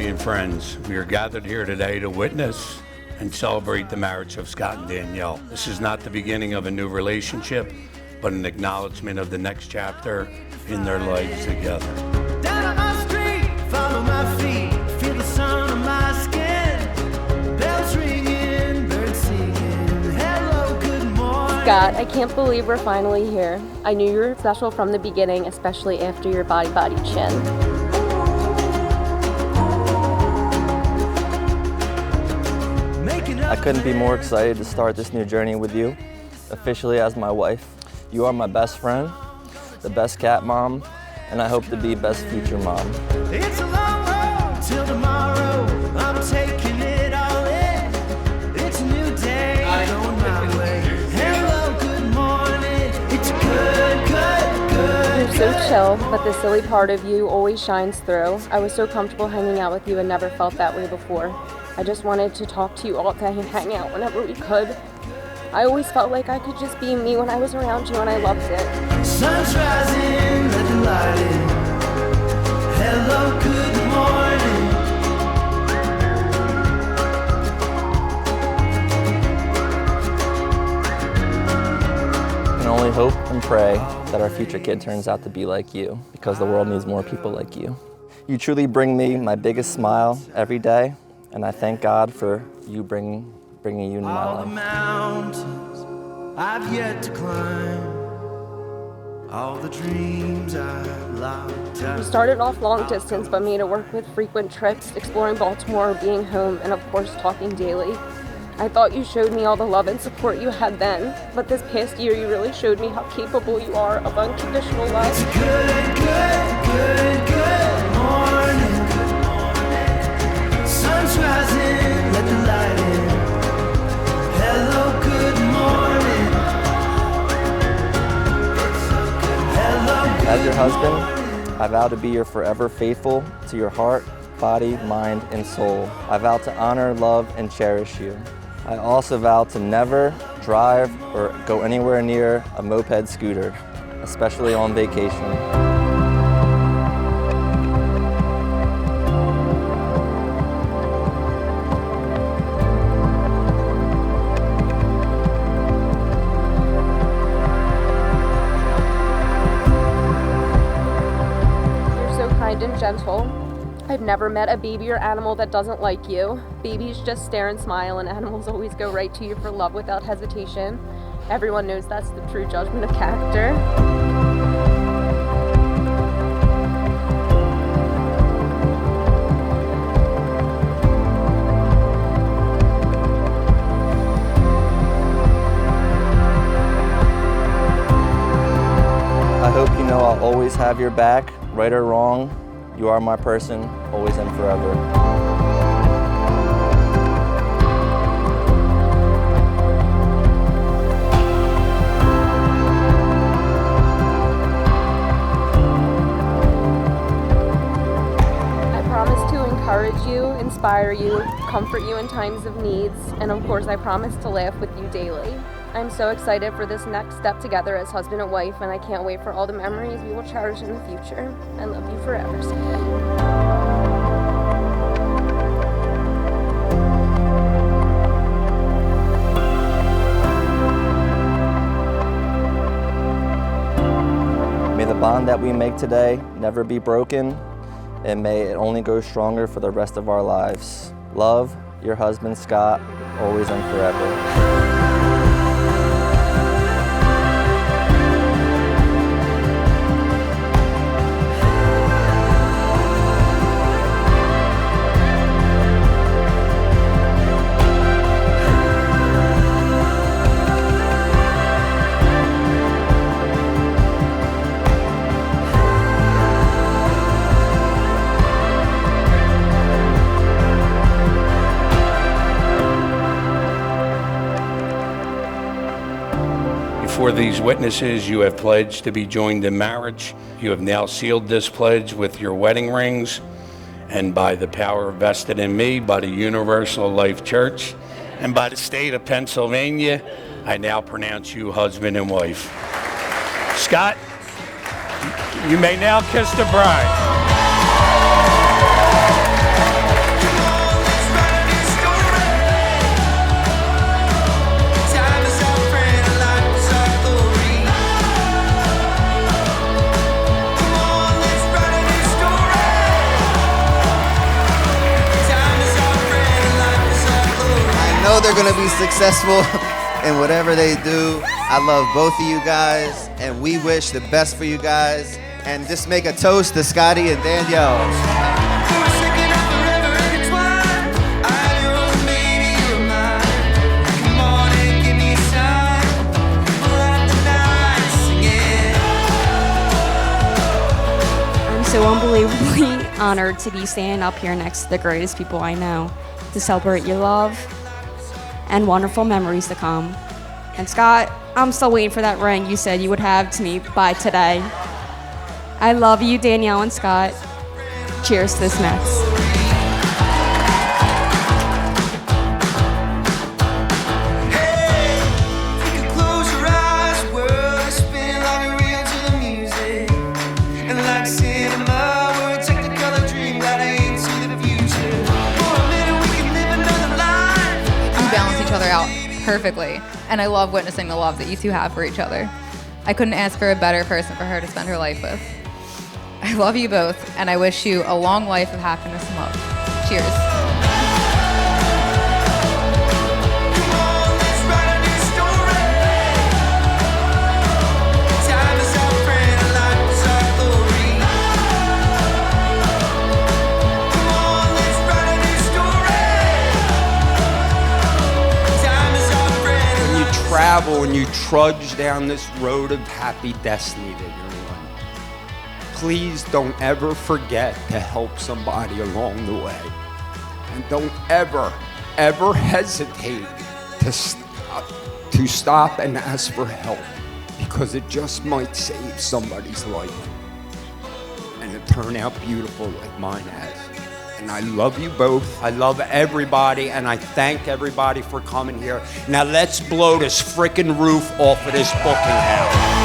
family, and friends. We are gathered here today to witness and celebrate the marriage of Scott and Danielle. This is not the beginning of a new relationship, but an acknowledgement of the next chapter in their lives together. Down on my street, follow my feet, feel the sun on my skin. Bells ringing, birds singing, hello, good morning. Scott, I can't believe we're finally here. I knew you were special from the beginning, especially after your body chin. I couldn't be more excited to start this new journey with you, officially as my wife. You are my best friend, the best cat mom, and I hope to be best future mom. It's a long road till tomorrow. I'm taking it all in. It's a new day on my way. Hello, good morning. It's good. You're so chill, but the silly part of you always shines through. I was so comfortable hanging out with you and never felt that way before. I just wanted to talk to you all day and hang out whenever we could. I always felt like I could just be me when I was around you, and I loved it. Sun's rising, let the light in. Hello, good morning. I can only hope and pray that our future kid turns out to be like you, because the world needs more people like you. You truly bring me my biggest smile every day, and I thank God for you bringing you into my All the life. mountains I've yet to climb. All the dreams I've locked up. We started off long distance, but made it work with frequent trips, exploring Baltimore, being home, and of course talking daily. I thought you showed me all the love and support you had then, but this past year you really showed me how capable you are of unconditional love. It's good morning. Sun's rising, let the light in. Hello, good morning. Hello, good As your husband, I vow to be your forever faithful to your heart, body, mind, and soul. I vow to honor, love, and cherish you. I also vow to never drive or go anywhere near a moped scooter, especially on vacation. And gentle. I've never met a baby or animal that doesn't like you. Babies just stare and smile, and animals always go right to you for love without hesitation. Everyone knows that's the true judgment of character. I hope you know I'll always have your back, right or wrong. You are my person, always and forever. I promise to encourage you, inspire you, comfort you in times of needs, and of course I promise to laugh with you daily. I'm so excited for this next step together as husband and wife, and I can't wait for all the memories we will cherish in the future. I love you forever, Scott. May the bond that we make today never be broken, and may it only grow stronger for the rest of our lives. Love, your husband, Scott, always and forever. For these witnesses, you have pledged to be joined in marriage. You have now sealed this pledge with your wedding rings, and by the power vested in me by the Universal Life Church and by the state of Pennsylvania, I now pronounce you husband and wife. Scott, you may now kiss the bride. they're gonna be successful in whatever they do. I love both of you guys, and we wish the best for you guys. And just make a toast to Scotty and Danielle. So unbelievably honored to be standing up here next to the greatest people I know to celebrate your love and wonderful memories to come. And Scott, I'm still waiting for that ring you said you would have to me by today. I love you, Danielle and Scott. Cheers to this next. Out perfectly, and I love witnessing the love that you two have for each other. I couldn't ask for a better person for her to spend her life with. I love you both, and I wish you a long life of happiness and love. Cheers. Travel and you trudge down this road of happy destiny that you're on. Please don't ever forget to help somebody along the way. And don't ever, ever hesitate to stop and ask for help, because it just might save somebody's life. And it turn out beautiful like mine has. And I love you both. I love everybody, and I thank everybody for coming here. Now let's blow this frickin' roof off of this booking house.